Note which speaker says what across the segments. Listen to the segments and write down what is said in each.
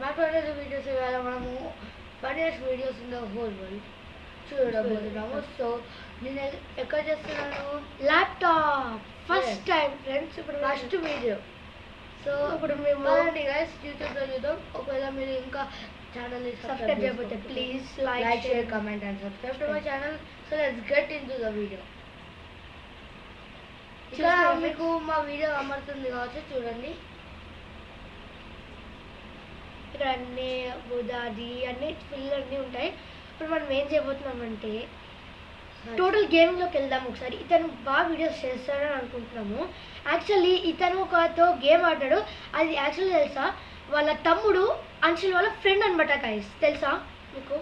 Speaker 1: మాట్లాడే వీడియోస్ ఇవాళ మనము funniest videos in the whole world చూడబోతున్నాము. సో నేను ఎక్కడ చేస్తున్నాను? Laptop first time friends. ఇప్పుడు ఫస్ట్ వీడియో. సో ఇప్పుడు మేము బాగుంది గైస్, యూట్యూబ్లో చూద్దాం. ఒకవేళ మీరు ఇంకా ఛానల్ని సబ్స్క్రైబ్ చేయకపోతే please like share comment and subscribe to my channel. So let's get in to the video. ఇక్కడ మీకు మా వీడియో అమరుతుంది కావచ్చు, చూడండి. ఇక్కడ అన్నీ బుధాది అన్నీ ఫుల్ అన్నీ ఉంటాయి. ఇప్పుడు మనం ఏం చేయబోతున్నామంటే టోటల్ గేమింగ్లోకి వెళ్దాం. ఒకసారి ఇతను బాగా వీడియోస్ చేస్తాడని అనుకుంటున్నాము. యాక్చువల్లీ ఇతను ఒకతో గేమ్ ఆడాడు. అది యాక్చువల్లీ తెలుసా, వాళ్ళ తమ్ముడు అంశుల్ వాళ్ళ ఫ్రెండ్ అనమాట గైస్. తెలుసా మీకు?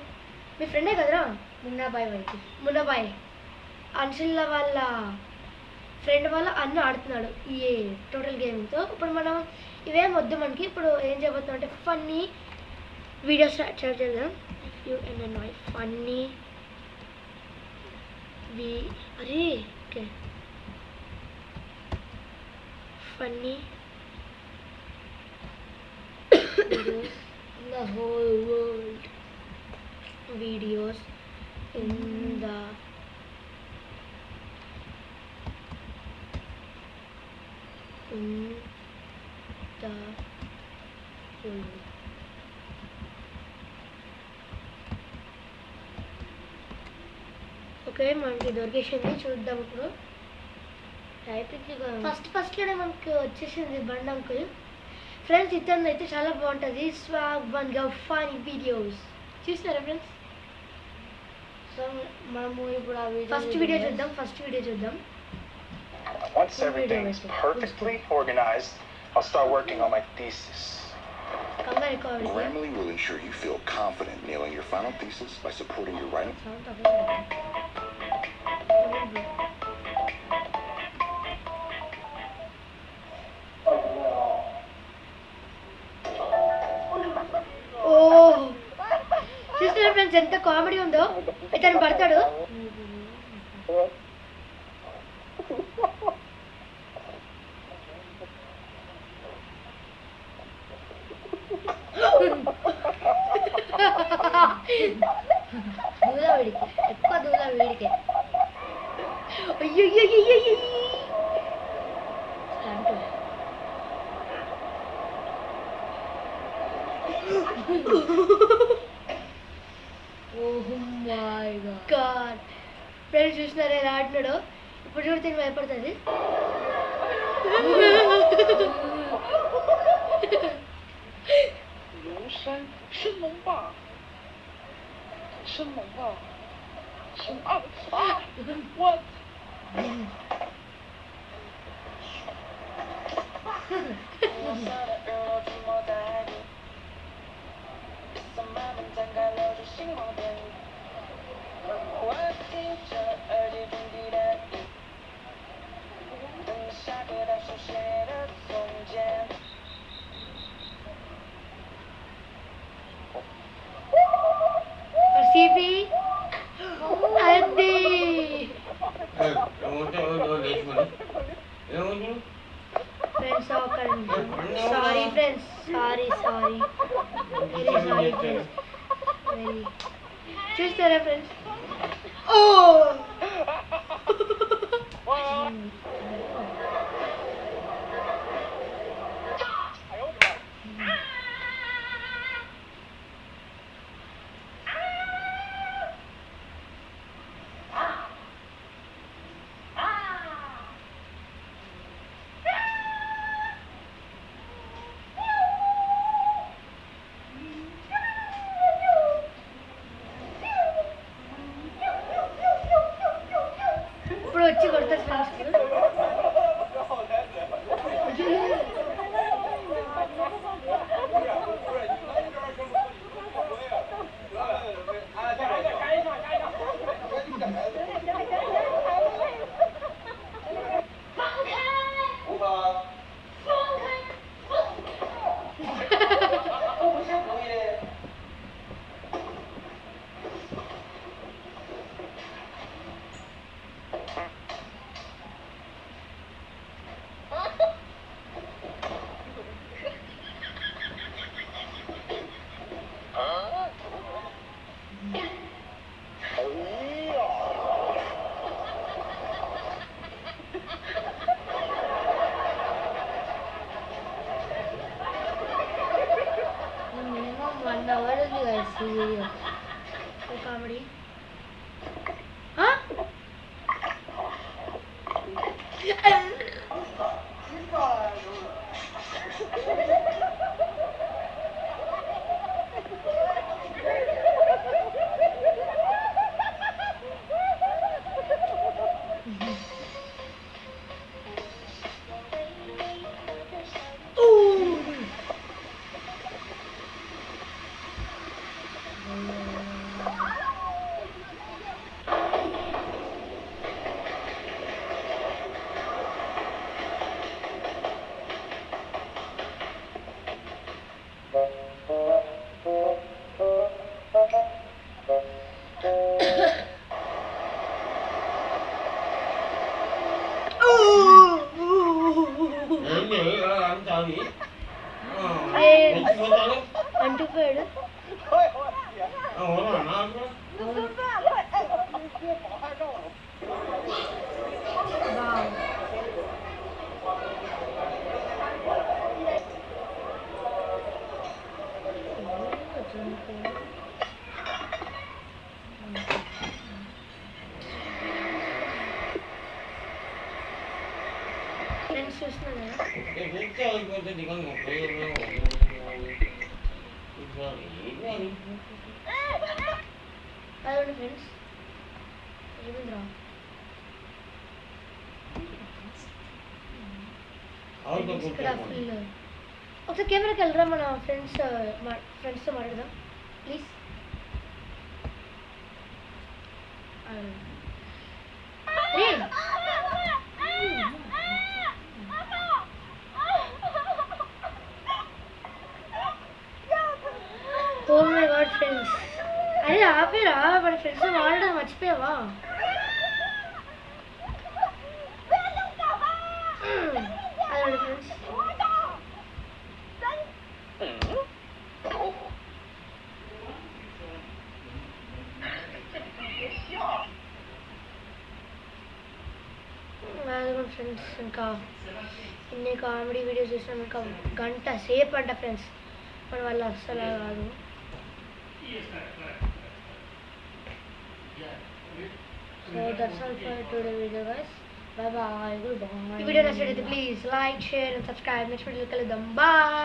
Speaker 1: మీ ఫ్రెండే కదరా మున్నాబాయ్. అంశుల్ వాళ్ళ ఫ్రెండ్ వాళ్ళ అన్న ఆడుతున్నాడు ఈ టోటల్ గేమింగ్తో. ఇప్పుడు మనం ఇవేం వద్దు మనకి. ఇప్పుడు ఏం చేయబోతున్నాం అంటే ఫన్నీ వీడియోస్ స్టార్ట్ చేద్దాం. UNNY ఫన్నీ అరే okay funny videos in the whole world. Videos in the world. Okay, మనకి దొరికేసింది. చూద్దాం ఇప్పుడు. ఫస్ట్లోనే మనకి వచ్చేసింది బండి అంకుల్. ఫ్రెండ్స్ ఇతను అయితే చాలా బాగుంటుంది. స్వాగ్ బండ్ ఫనీ వీడియోస్ చూస్తారా ఫ్రెండ్స్? సో మనము ఇప్పుడు ఆ వీడియో ఫస్ట్ వీడియో చూద్దాం.
Speaker 2: Once everything's perfectly organized, I'll start working on my thesis.
Speaker 3: Grammarly will ensure you feel confident nailing your final thesis by supporting your writing.
Speaker 1: చూస్తున్నారు friends ఎంత comedy ఉందో. ఇతను పడతాడు. ఎక్కువ దూల వీడికి. ఫ్రెండ్స్ చూసినారా ఎలా ఆడినాడో? ఇప్పుడు చూడు తిని భయపడుతుంది. ఫ్రెండ్స్ సారీ ఫ్రెండ్స్, సారీ చూస్తారా ఫ్రెండ్స్? Full comedy. అంటుపోయాడు. ఫ్రెండ్స్ చూస్తున్నాను అదండి ఫ్రెండ్స్. ఏమిందిరా ఇక్కడ ఫుల్. ఒకసారి కెమెరాకి వెళ్ళరా, మన ఫ్రెండ్స్తో మాట్లాడదాం please. Oh my god friends, అరే ఆపేరా, మన ఫ్రెండ్స్ మాట్లాడడం మర్చిపోయావా? అదే ఫ్రెండ్స్. అదిగోండి ఫ్రెండ్స్, ఇంకా ఇన్ని కామెడీ వీడియోస్ చూసినాం, ఇంకా గంట సేపు అంట ఫ్రెండ్స్. మన వాళ్ళు అస్సలు కాదు. So that's all for today's video guys. Bye bye. Goodbye. ఈ వీడియో నచ్చినట్లయితే please like, share and subscribe. Next వీడియోలో కలుద్దాం. బాయ్.